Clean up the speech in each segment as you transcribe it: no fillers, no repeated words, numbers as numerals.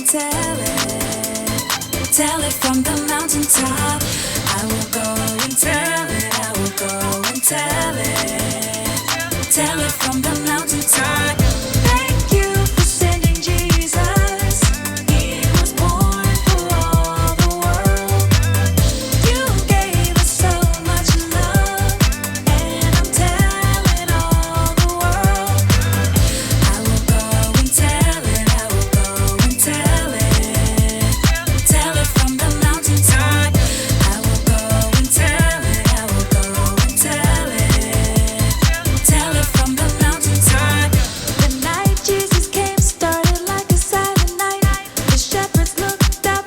tell it from the mountaintop. I will go and tell it, I will go and tell it from the mountaintop. Thank you for sending Jesus. He was born for all the world. You gave us so much love, and I'm telling all the world. I will go and tell it, I will go and tell it from the mountaintop. I will go and tell it, I will go and tell it from the mountaintop. The night Jesus came started like a silent night. The shepherds looked up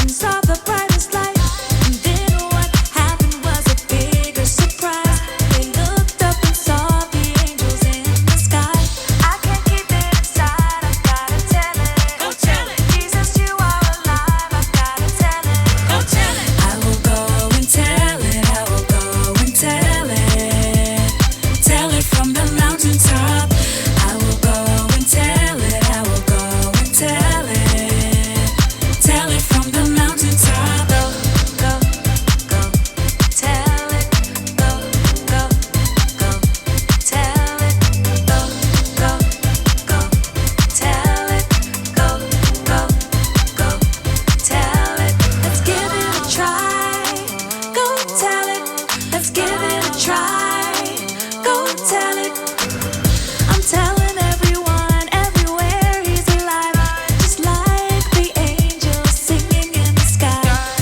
and saw the brightest light. And then what happened was a bigger surprise. They looked up and saw the angels in the sky. I can't keep it inside, I gotta tell it. Go tell it. Jesus, you are alive, I gotta tell it. Go tell it. I will go and tell it, I will go and tell it from the mountaintop. I will go and tell it, I will go and tell it from the mountaintop. Go, go, go, tell it. Go, go, go, tell it. Go, go, go, tell it. Go, go, go, tell it. Let's give it a try. Go tell it. Let's give it a try. Go tell it. I'm telling everyone, everywhere he's alive. Just like the angels singing in the sky.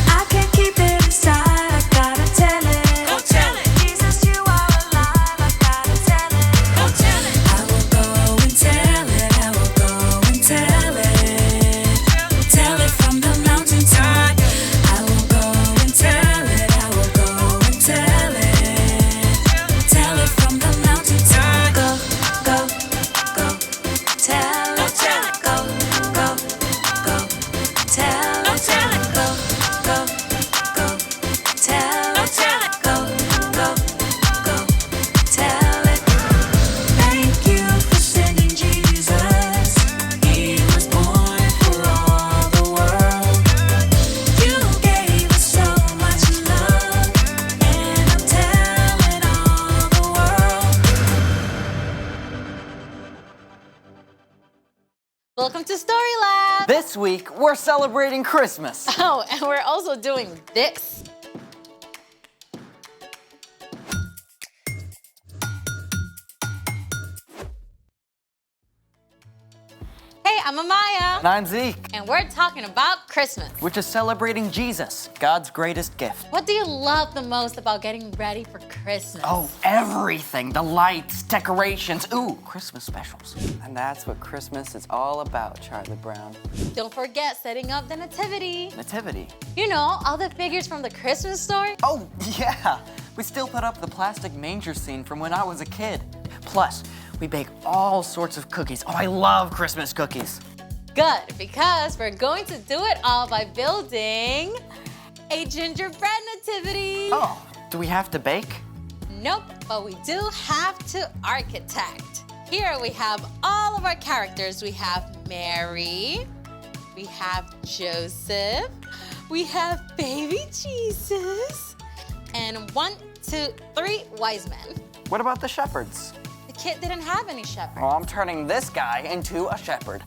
I can't keep it inside, I gotta tell it. Go tell it. Jesus, you are alive, I gotta tell it. Go tell it. I will go and tell it, I will go and tell it from the mountaintop. I will go and tell it, I will go and tell it from the mountaintop. Go, go, go, tell it. Go, go, go, tell it. Go, go, go, tell it. Go, go, go, tell it. Thank you for sending Jesus. He was born for all the world. You gave us so much love, and I'm telling all the world. Welcome to Story Lab! This week, we're celebrating Christmas. Oh, and we're also doing this. Hey, I'm Amaya, And I'm Zeke, and we're talking about Christmas. which is celebrating Jesus, God's greatest gift. What do you love the most about getting ready for Christmas? Oh, everything. The lights, decorations, ooh, Christmas specials. And that's what Christmas is all about, Charlie Brown. Don't forget setting up the nativity. Nativity. You know, all the figures from the Christmas story. Oh, yeah. We still put up the plastic manger scene from when I was a kid. Plus, we bake all sorts of cookies. Oh, I love Christmas cookies. Good, because we're going to do it all by building a gingerbread nativity. Oh, do we have to bake? Nope, but we do have to architect. Here we have all of our characters. We have Mary, we have Joseph, we have baby Jesus, and 1, 2, 3 wise men. What about the shepherds? The kid didn't have any shepherd. Well, I'm turning this guy into a shepherd.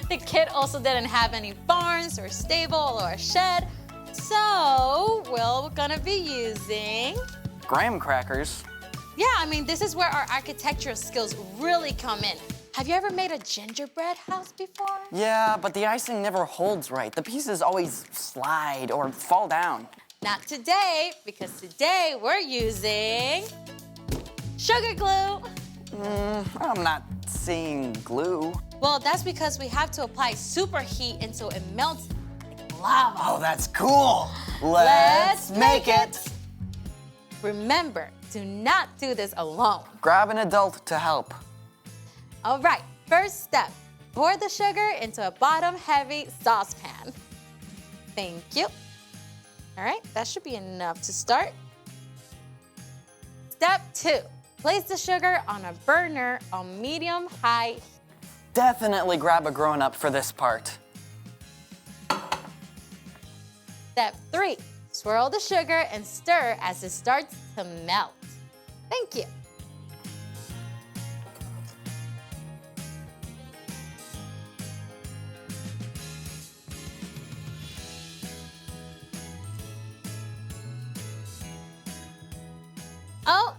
The kid also didn't have any barns or stable or a shed. So, we're gonna be using, Graham crackers. yeah, I mean, this is where our architectural skills really come in. Have you ever made a gingerbread house before? Yeah, but the icing never holds right. The pieces always slide or fall down. Not today, because today we're using sugar glue. I'm not seeing glue. Well, that's because we have to apply superheat until it melts like lava. Oh, that's cool. Let's make it. Remember, do not do this alone. Grab an adult to help. All right, first step, pour the sugar into a bottom-heavy saucepan. Thank you. All right, that should be enough to start. Step 2, place the sugar on a burner on medium-high heat. definitely grab a grown-up for this part. Step 3, swirl the sugar and stir as it starts to melt. Thank you.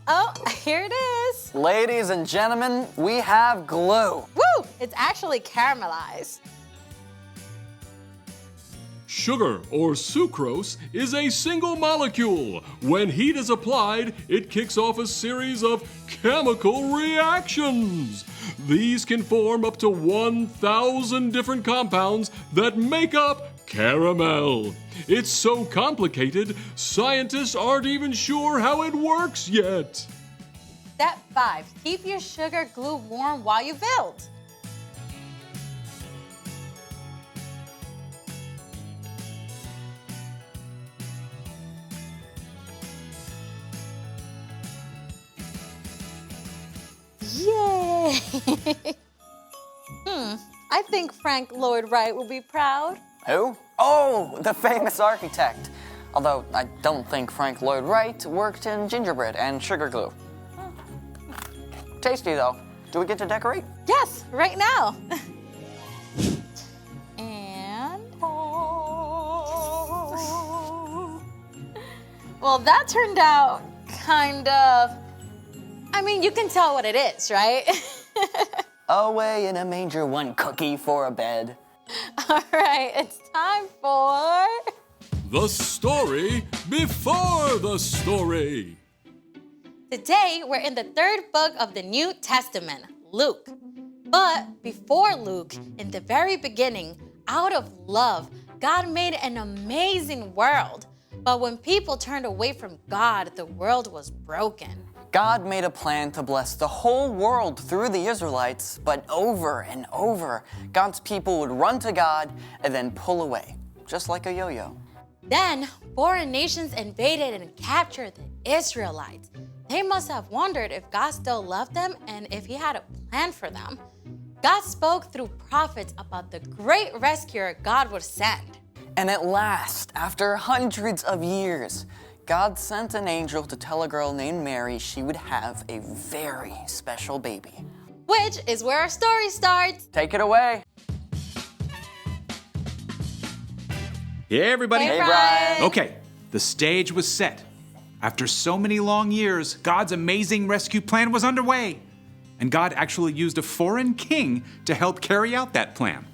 Oh, here it is. Ladies and gentlemen, we have glue. Woo! It's actually caramelized. Sugar, or sucrose, is a single molecule. When heat is applied, it kicks off a series of chemical reactions. These can form up to 1,000 different compounds that make up caramel. It's so complicated, scientists aren't even sure how it works yet. Step 5, keep your sugar glue warm while you build. Yay! I think Frank Lloyd Wright will be proud. Who? Oh, the famous architect. Although I don't think Frank Lloyd Wright worked in gingerbread and sugar glue. Tasty though. Do we get to decorate? Yes, right now. And well, that turned out kind of, I mean, you can tell what it is, right? Away in a manger, one cookie for a bed. All right, it's time for The story before the story. Today, we're in the 3rd book of the New Testament, Luke. But before Luke, in the very beginning, out of love, God made an amazing world. But when people turned away from God, the world was broken. God made a plan to bless the whole world through the Israelites, but over and over, God's people would run to God and then pull away, just like a yo-yo. Then, foreign nations invaded and captured the Israelites. They must have wondered if God still loved them and if He had a plan for them. God spoke through prophets about the great rescuer God would send. And at last, after hundreds of years, God sent an angel to tell a girl named Mary she would have a very special baby. Which is where our story starts. Take it away. Hey, everybody. Hey, Brian. Okay, the stage was set. After so many long years, God's amazing rescue plan was underway. And God actually used a foreign king to help carry out that plan.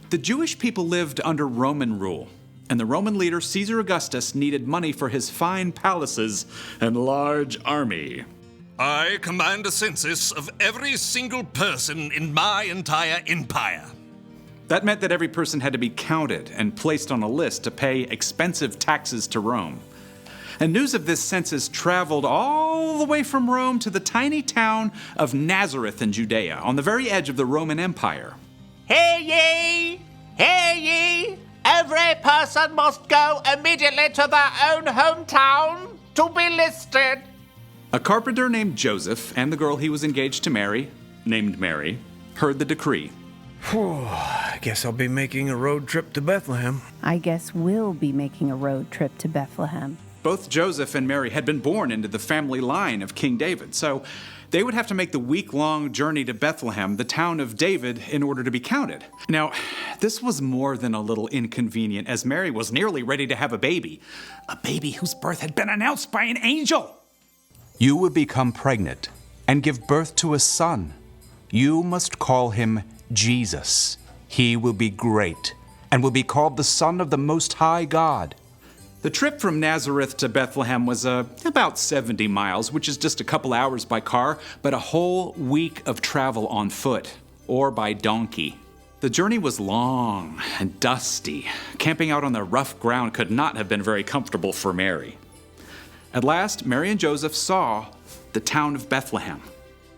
The Jewish people lived under Roman rule, and the Roman leader Caesar Augustus needed money for his fine palaces and large army. I command a census of every single person in my entire empire. That meant that every person had to be counted and placed on a list to pay expensive taxes to Rome. And news of this census traveled all the way from Rome to the tiny town of Nazareth in Judea, on the very edge of the Roman Empire. Hear ye! Hear ye! Every person must go immediately to their own hometown to be listed. A carpenter named Joseph and the girl he was engaged to marry, named Mary, heard the decree. I guess I'll be making a road trip to Bethlehem. I guess we'll be making a road trip to Bethlehem. Both Joseph and Mary had been born into the family line of King David, so they would have to make the week-long journey to Bethlehem, the town of David, in order to be counted. Now, this was more than a little inconvenient, as Mary was nearly ready to have a baby whose birth had been announced by an angel. You will become pregnant and give birth to a son. You must call him Jesus. He will be great and will be called the Son of the Most High God. The trip from Nazareth to Bethlehem was about 70 miles, which is just a couple hours by car, but a whole week of travel on foot or by donkey. The journey was long and dusty. Camping out on the rough ground could not have been very comfortable for Mary. At last, Mary and Joseph saw the town of Bethlehem.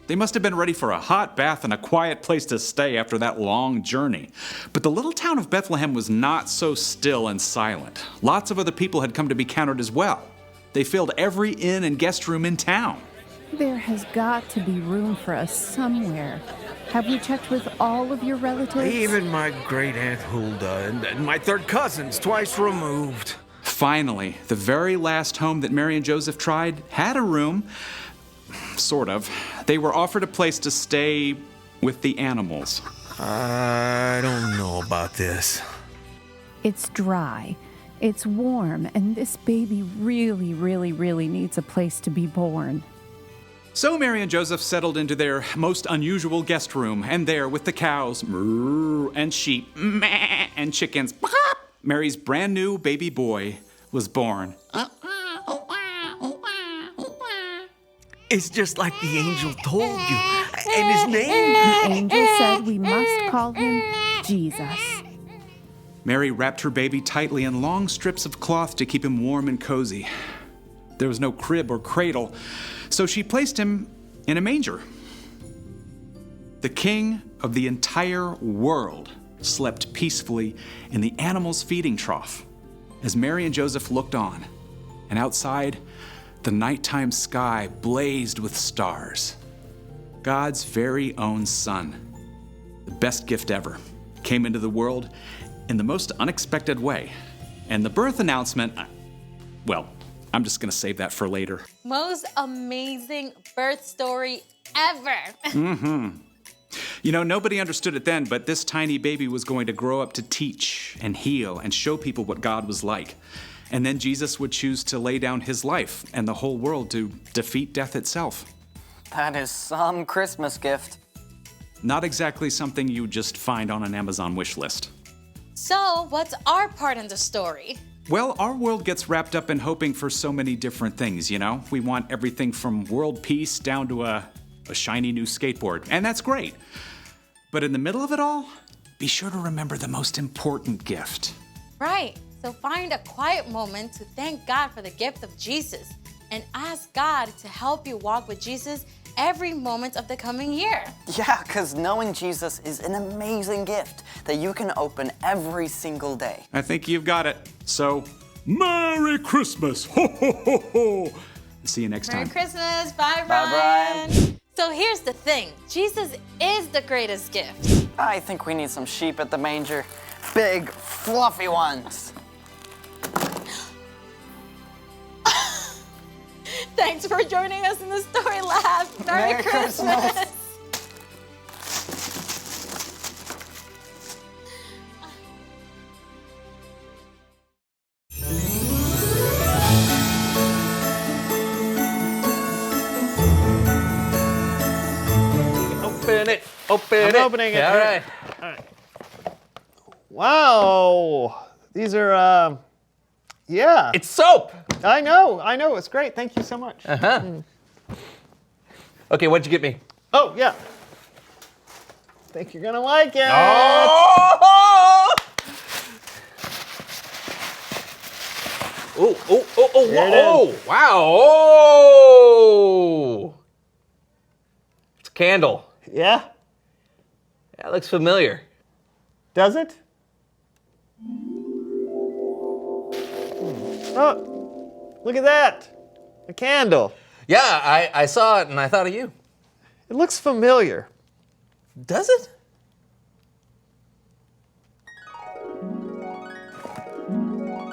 They must have been ready for a hot bath and a quiet place to stay after that long journey. But the little town of Bethlehem was not so still and silent. Lots of other people had come to be counted as well. They filled every inn and guest room in town. There has got to be room for us somewhere. Have you checked with all of your relatives? Even my great Aunt Hulda and my third cousins, twice removed. Finally, the very last home that Mary and Joseph tried had a room. Sort of. They were offered a place to stay with the animals. I don't know about this. It's dry. It's warm, and this baby really, really, really needs a place to be born. So Mary and Joseph settled into their most unusual guest room, and there with the cows, moo, and sheep, meh, and chickens, pop, Mary's brand new baby boy was born. It's just like the angel told you. And his name? The angel said we must call him Jesus. Mary wrapped her baby tightly in long strips of cloth to keep him warm and cozy. There was no crib or cradle, so she placed him in a manger. The king of the entire world slept peacefully in the animals' feeding trough as Mary and Joseph looked on, and outside, the nighttime sky blazed with stars. God's very own son, the best gift ever, came into the world in the most unexpected way. And the birth announcement, well, I'm just gonna save that for later. Most amazing birth story ever. You know, nobody understood it then, but this tiny baby was going to grow up to teach and heal and show people what God was like. And then Jesus would choose to lay down his life and the whole world to defeat death itself. That is some Christmas gift. Not exactly something you just find on an Amazon wish list. So, what's our part in the story? Well, our world gets wrapped up in hoping for so many different things, you know? We want everything from world peace down to a shiny new skateboard, and that's great. But in the middle of it all, be sure to remember the most important gift. Right. So find a quiet moment to thank God for the gift of Jesus and ask God to help you walk with Jesus every moment of the coming year. Yeah, because knowing Jesus is an amazing gift that you can open every single day. I think you've got it. So, Merry Christmas! Ho, ho, ho, ho! see you next Merry time. Christmas. Bye, Bye, Brian. So here's the thing. Jesus is the greatest gift. I think we need some sheep at the manger. Big, fluffy ones. Thanks for joining us in the Story Lab. Merry Christmas. Open it. Open it. I'm opening it. All right. Wow. These are, yeah. It's soap. I know. It's great. Thank you so much. Okay, what'd you get me? Oh, yeah. Think you're gonna like it. Oh! Oh, wow. Oh! It's a candle. Yeah? That looks familiar. Does it? Oh, look at that. A candle. Yeah, I saw it and I thought of you. It looks familiar. Does it?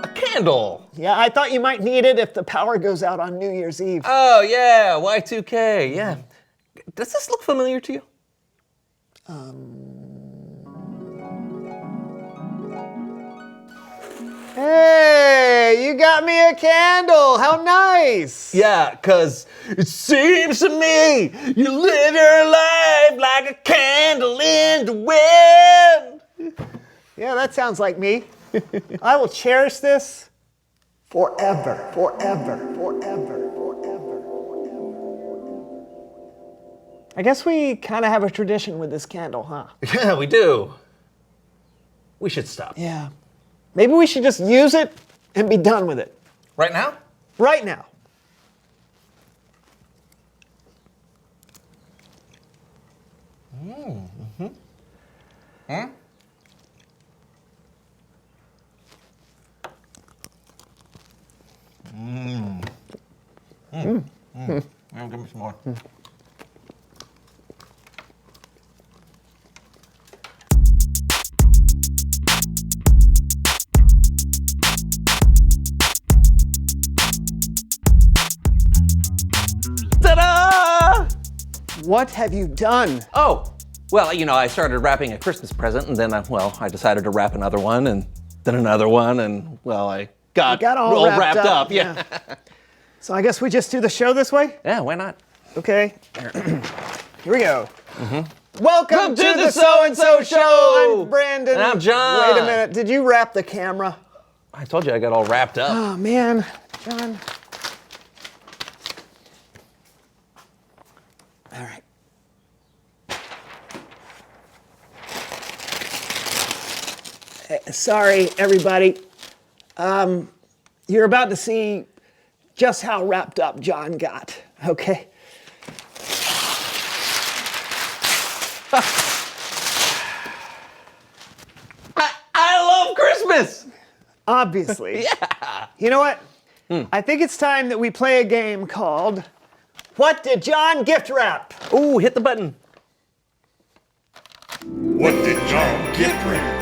A candle. Yeah, I thought you might need it if the power goes out on New Year's Eve. Oh, yeah, Y2K, yeah. Does this look familiar to you? Hey, you got me a candle. How nice. Yeah, 'cause it seems to me you live your life like a candle in the wind. Yeah, that sounds like me. I will cherish this forever, forever, forever, forever, forever. I guess we kind of have a tradition with this candle, huh? Yeah, we do. We should stop. Yeah. Maybe we should just use it and be done with it. Right now? Right now. Give me some more. What have you done? Oh, well, you know, I started wrapping a Christmas present, and then, I decided to wrap another one, and then another one, and, well, I got all wrapped up. Yeah. So I guess we just do the show this way? Yeah, why not? Okay. Here we go. Welcome to the So-and-So Show. I'm Brandon. And I'm John. Wait a minute. Did you wrap the camera? I told you I got all wrapped up. Oh, man. John. All right. Sorry, everybody. You're about to see just how wrapped up John got, okay? I love Christmas! Obviously. Yeah. You know what? I think it's time that we play a game called What Did John Gift Wrap? Ooh, hit the button. What did John gift wrap?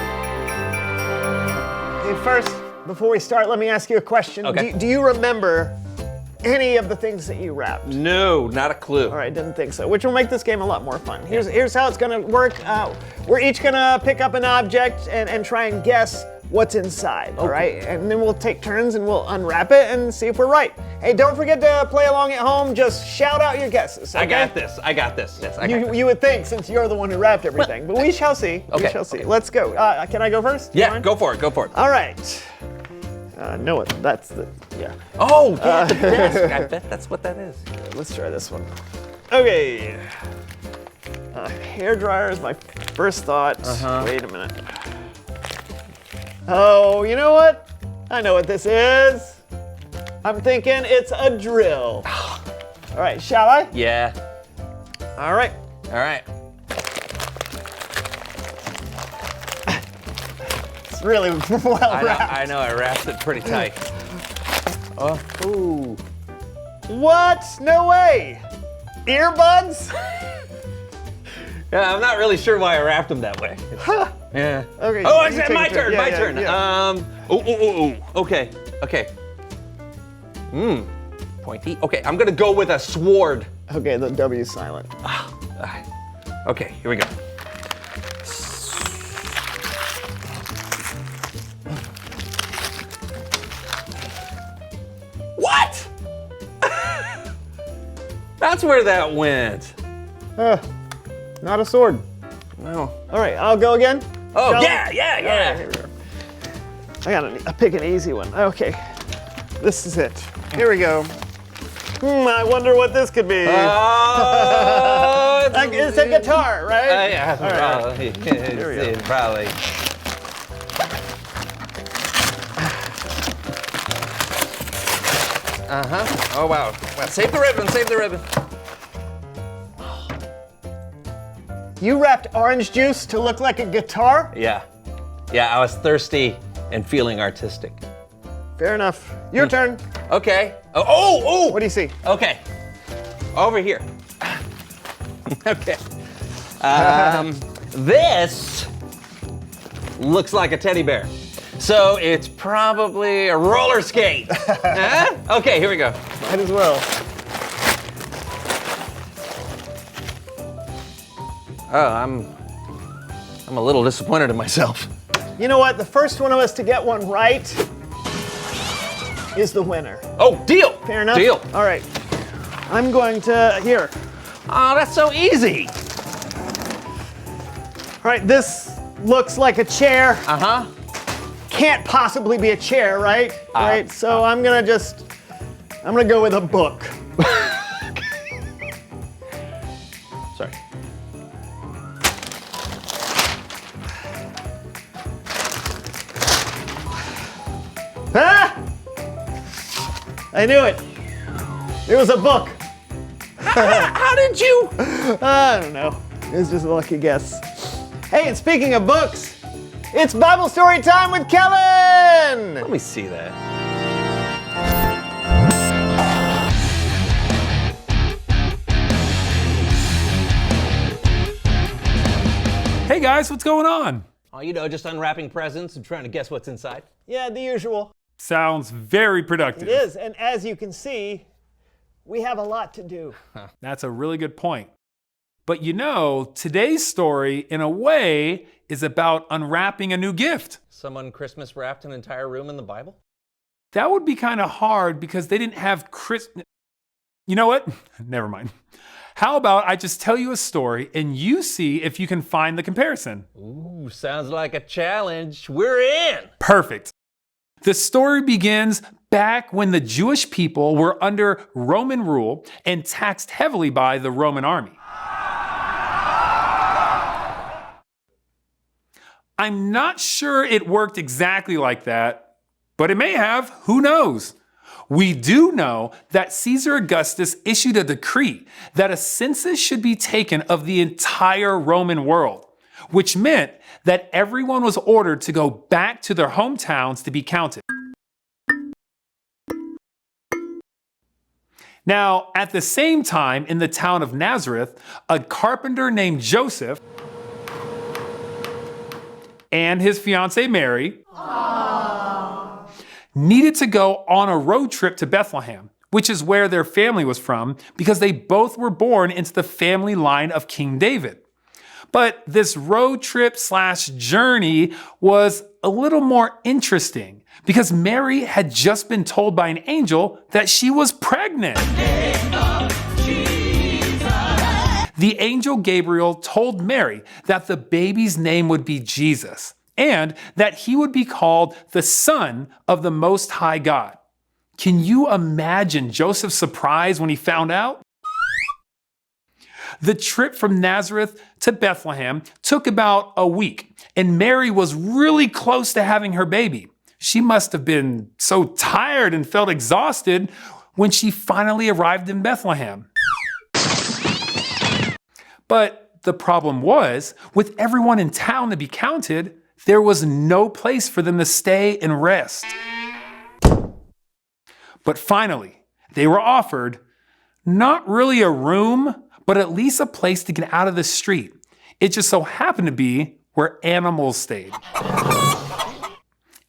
Okay, first, before we start, let me ask you a question. Okay. Do you remember any of the things that you wrapped? No, not a clue. All right, didn't think so, which will make this game a lot more fun. Here's how it's gonna work. We're each gonna pick up an object and try and guess what's inside, all right? And then we'll take turns and we'll unwrap it and see if we're right. Hey, don't forget to play along at home. Just shout out your guesses, okay? I got this. Yes, I got this. You would think, since you're the one who wrapped everything, but we shall see. Okay, We shall see. okay. Let's go. Can I go first? Yeah, Fine? go for it. All right. No, that's the, yeah. Oh, yeah, the desk. I bet that's what that is. Let's try this one. Okay. Hair dryer is my first thought. Wait a minute. Oh, you know what? I know what this is. I'm thinking it's a drill. All right, shall I? Yeah. All right. All right. It's really well wrapped. I know, I wrapped it pretty tight. Oh, ooh. What? No way. Earbuds? Yeah, I'm not really sure why I wrapped them that way. Huh. Yeah. Okay. Oh, you it's take my a turn. turn, my Yeah, turn. yeah. Okay. Pointy. Okay, I'm gonna go with a sword. Okay, the W is silent. Okay, here we go. What? That's where that went. Not a sword. No. All right, I'll go again. Oh, Shall I? yeah. All right, here we go. I gotta pick an easy one. Okay, this is it. Here we go. I wonder what this could be. It's a guitar, right? Yeah, All right. probably. Here we go. It's probably. Oh, wow. Save the ribbon. You wrapped orange juice to look like a guitar? Yeah, I was thirsty and feeling artistic. Fair enough. Your turn. Okay. Oh! What do you see? Okay. Over here. Okay. This looks like a teddy bear. So it's probably a roller skate. Huh? Okay, here we go. Might as well. Oh, I'm a little disappointed in myself. You know what? The first one of us to get one right is the winner. Oh, deal. Fair enough? Deal. All right. I'm going to, here. Oh, that's so easy. All right, this looks like a chair. Uh-huh. Can't possibly be a chair, right? Right, so I'm gonna go with a book. Sorry. Ah! I knew it. It was a book. How did you? I don't know. It was just a lucky guess. Hey, and speaking of books, it's Bible story time with Kellen! Let me see that. Hey guys, what's going on? Oh, you know, just unwrapping presents and trying to guess what's inside. Yeah, the usual. Sounds very productive. It is, and as you can see, we have a lot to do. That's a really good point. But today's story, in a way, is about unwrapping a new gift. Someone Christmas wrapped an entire room in the Bible? That would be kind of hard because they didn't have Christmas. You know what? Never mind. How about I just tell you a story and you see if you can find the comparison? Ooh, sounds like a challenge. We're in. Perfect. The story begins back when the Jewish people were under Roman rule and taxed heavily by the Roman army. I'm not sure it worked exactly like that, but it may have. Who knows? We do know that Caesar Augustus issued a decree that a census should be taken of the entire Roman world, which meant that everyone was ordered to go back to their hometowns to be counted. Now, at the same time, in the town of Nazareth, a carpenter named Joseph and his fiancée Mary needed to go on a road trip to Bethlehem, which is where their family was from, because they both were born into the family line of King David. But this road trip / journey was a little more interesting because Mary had just been told by an angel that she was pregnant. The angel Gabriel told Mary that the baby's name would be Jesus, and that he would be called the Son of the Most High God. Can you imagine Joseph's surprise when he found out? The trip from Nazareth to Bethlehem took about a week, and Mary was really close to having her baby. She must have been so tired and felt exhausted when she finally arrived in Bethlehem. But the problem was, with everyone in town to be counted, there was no place for them to stay and rest. But finally, they were offered not really a room, but at least a place to get out of the street. It just so happened to be where animals stayed.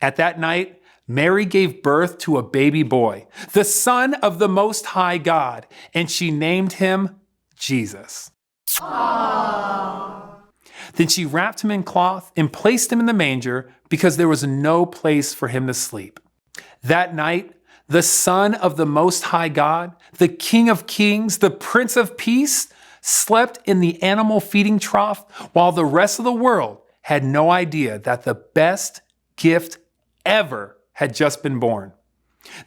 At that night, Mary gave birth to a baby boy, the Son of the Most High God, and she named him Jesus. Then she wrapped him in cloth and placed him in the manger because there was no place for him to sleep. That night, the Son of the Most High God, the King of Kings, the Prince of Peace, slept in the animal feeding trough while the rest of the world had no idea that the best gift ever had just been born.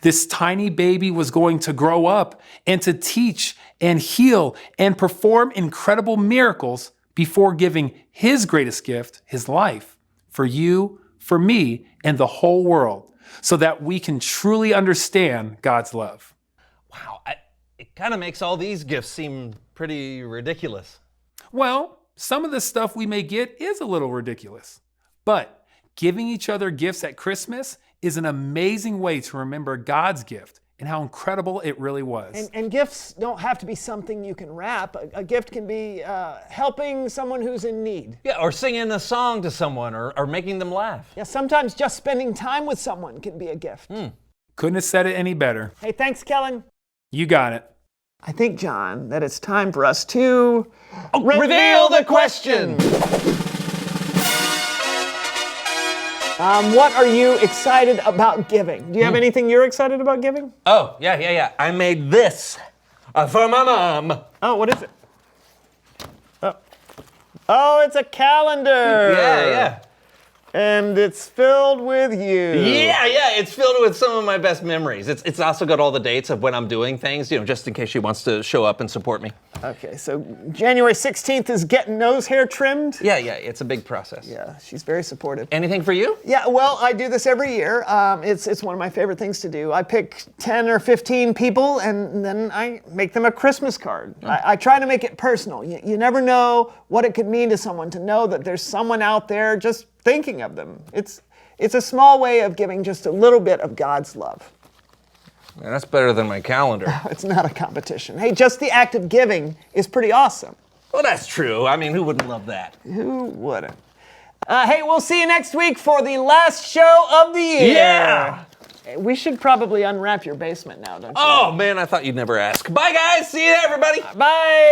This tiny baby was going to grow up and to teach and heal and perform incredible miracles before giving his greatest gift, his life, for you, for me, and the whole world, so that we can truly understand God's love. Wow, it kind of makes all these gifts seem pretty ridiculous. Well, some of the stuff we may get is a little ridiculous, but giving each other gifts at Christmas is an amazing way to remember God's gift and how incredible it really was. And gifts don't have to be something you can wrap. A gift can be helping someone who's in need. Yeah, or singing a song to someone or making them laugh. Yeah, sometimes just spending time with someone can be a gift. Couldn't have said it any better. Hey, thanks, Kellen. You got it. I think, John, that it's time for us to reveal the question. What are you excited about giving? Do you have anything you're excited about giving? Oh, yeah. I made this for my mom. Oh, what is it? Oh, it's a calendar. Yeah. And it's filled with you. Yeah, it's filled with some of my best memories. It's also got all the dates of when I'm doing things, just in case she wants to show up and support me. Okay, so January 16th is getting nose hair trimmed? Yeah, it's a big process. Yeah, she's very supportive. Anything for you? Yeah, well, I do this every year. It's one of my favorite things to do. I pick 10 or 15 people, and then I make them a Christmas card. I try to make it personal. You never know what it could mean to someone to know that there's someone out there just thinking of them. It's a small way of giving just a little bit of God's love. Yeah, that's better than my calendar. It's not a competition. Hey, just the act of giving is pretty awesome. Well, that's true. I mean, who wouldn't love that? Who wouldn't? Hey, we'll see you next week for the last show of the year. Yeah! We should probably unwrap your basement now, don't you? Oh, man, I thought you'd never ask. Bye, guys. See you, everybody. Bye.